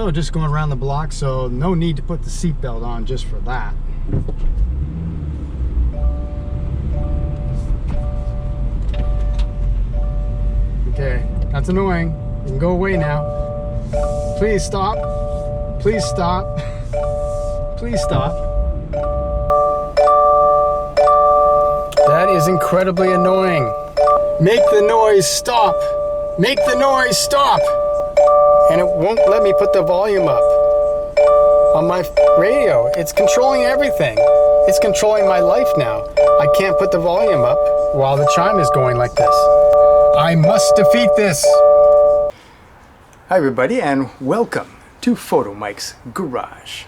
So just going around the block, so no need to put the seatbelt on just for that. Okay, that's annoying. You can go away now. Please stop. Please stop. Please stop. That is incredibly annoying. Make the noise stop. Make the noise stop. And it won't let me put the volume up on my radio. It's controlling everything. It's controlling my life now. I can't put the volume up while the chime is going like this. I must defeat this. Hi everybody, and welcome to Photomikes Garage.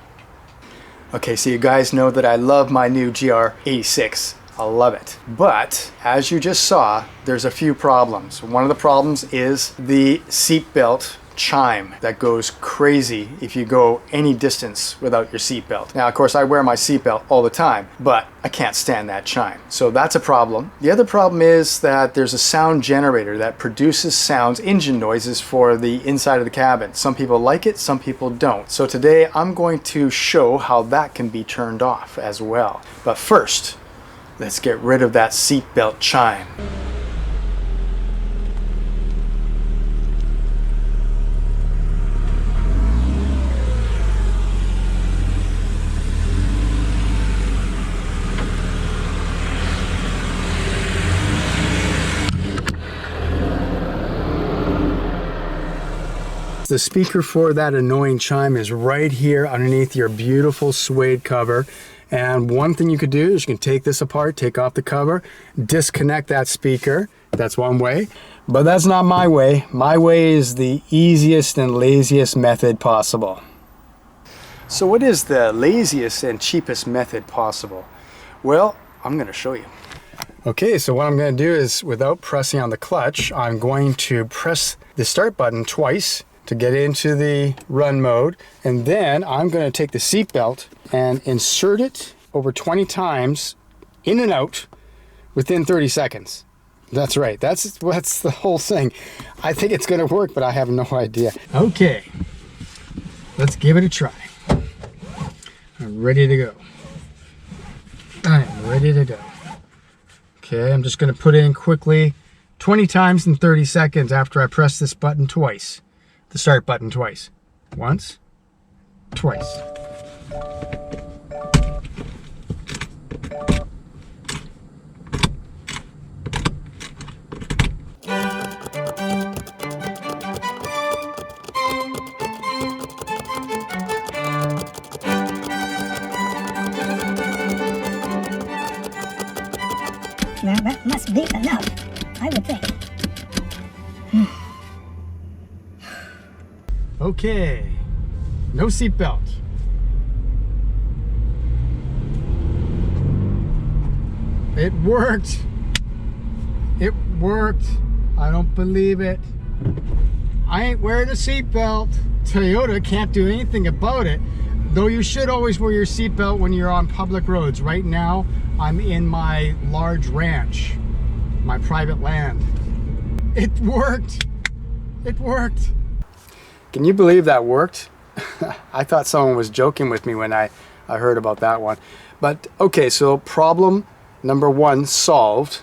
Okay, so you guys know that I love my new GR86. I love it. But as you just saw, there's a few problems. One of the problems is the seatbelt chime that goes crazy if you go any distance without your seatbelt. Now, of course, I wear my seatbelt all the time, but I can't stand that chime. So that's a problem. The other problem is that there's a sound generator that produces sounds, engine noises for the inside of the cabin. Some people like it, some people don't. So today I'm going to show how that can be turned off as well. But first, let's get rid of that seatbelt chime. The speaker for that annoying chime is right here underneath your beautiful suede cover. And one thing you could do is you can take this apart, take off the cover, disconnect that speaker. That's one way, but that's not my way. My way is the easiest and laziest method possible. So what is the laziest and cheapest method possible? Well, I'm going to show you. Okay, so what I'm going to do is, without pressing on the clutch, I'm going to press the start button twice to get into the run mode, and then I'm going to take the seatbelt and insert it over 20 times in and out within 30 seconds. That's right, that's the whole thing. I think it's going to work, but I have no idea. Okay, let's give it a try. I'm ready to go. I am ready to go. Okay, I'm just going to put in quickly 20 times in 30 seconds after I press this button twice. The start button twice. Once, twice. Well, that must be enough, I would think. Okay, no seatbelt. It worked. It worked. I don't believe it. I ain't wearing a seatbelt. Toyota can't do anything about it. Though you should always wear your seatbelt when you're on public roads. Right now, I'm in my large ranch, my private land. It worked. It worked. Can you believe that worked? I thought someone was joking with me when I heard about that one. But okay, so problem number one solved.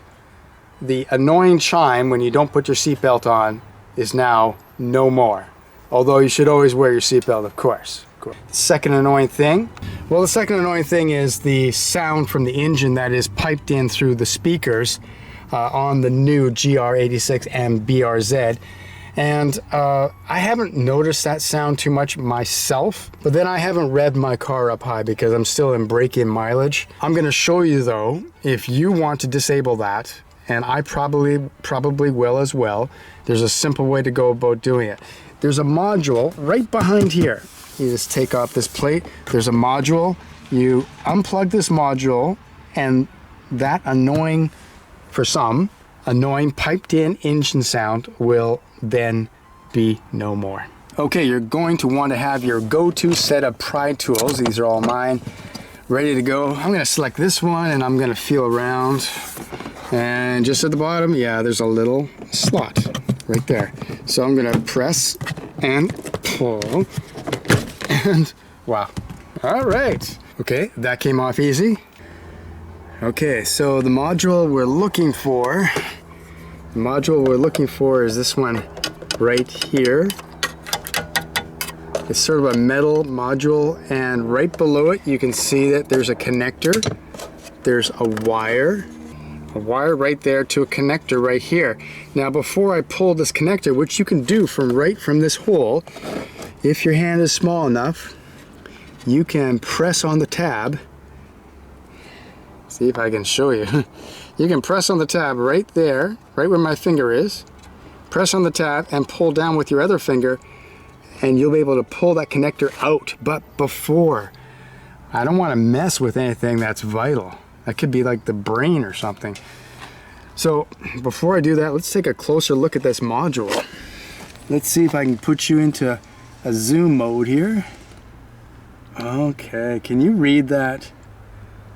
The annoying chime when you don't put your seatbelt on is now no more. Although you should always wear your seatbelt, of course. The second annoying thing? Well, the second annoying thing is the sound from the engine that is piped in through the speakers on the new GR86 and BRZ. And I haven't noticed that sound too much myself, but then I haven't revved my car up high because I'm still in break-in mileage. I'm going to show you though, if you want to disable that, and I probably will as well, there's a simple way to go about doing it. There's a module right behind here. You just take off this plate, there's a module, you unplug this module, and that annoying, for some, annoying piped in engine sound will then be no more. Okay, you're going to want to have your go-to set of pry tools. These are all mine, ready to go. I'm going to select this one and I'm going to feel around. And just at the bottom, yeah, there's a little slot right there. So I'm going to press and pull And wow. All right. Okay, that came off easy. Okay, so the module we're looking for, is this one right here. It's sort of a metal module, and right below it you can see that there's a connector. There's a wire right there to a connector right here. Now before I pull this connector, which you can do from this hole, if your hand is small enough, you can press on the tab. See if I can show you. You can press on the tab right there, right where my finger is. Press on the tab and pull down with your other finger, and you'll be able to pull that connector out. But before, I don't want to mess with anything that's vital. That could be like the brain or something. So before I do that, let's take a closer look at this module. Let's see if I can put you into a zoom mode here. Okay, can you read that?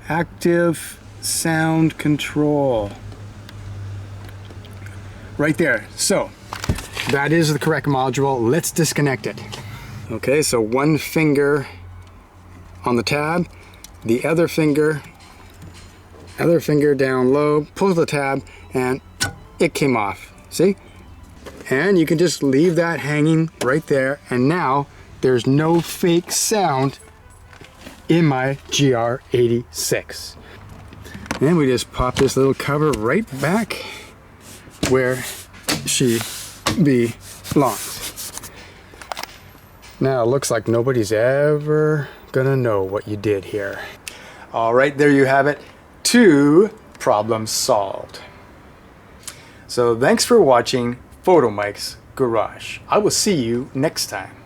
Active sound control. Right there. So that is the correct module. Let's disconnect it. Okay, so one finger on the tab, the other finger down low, pull the tab, and it came off. See? And you can just leave that hanging right there, and now there's no fake sound in my GR86. And we just pop this little cover right back where she belongs. Now it looks like nobody's ever gonna know what you did here. All right, there you have it. 2 problems solved. So thanks for watching Photomikes Garage. I will see you next time.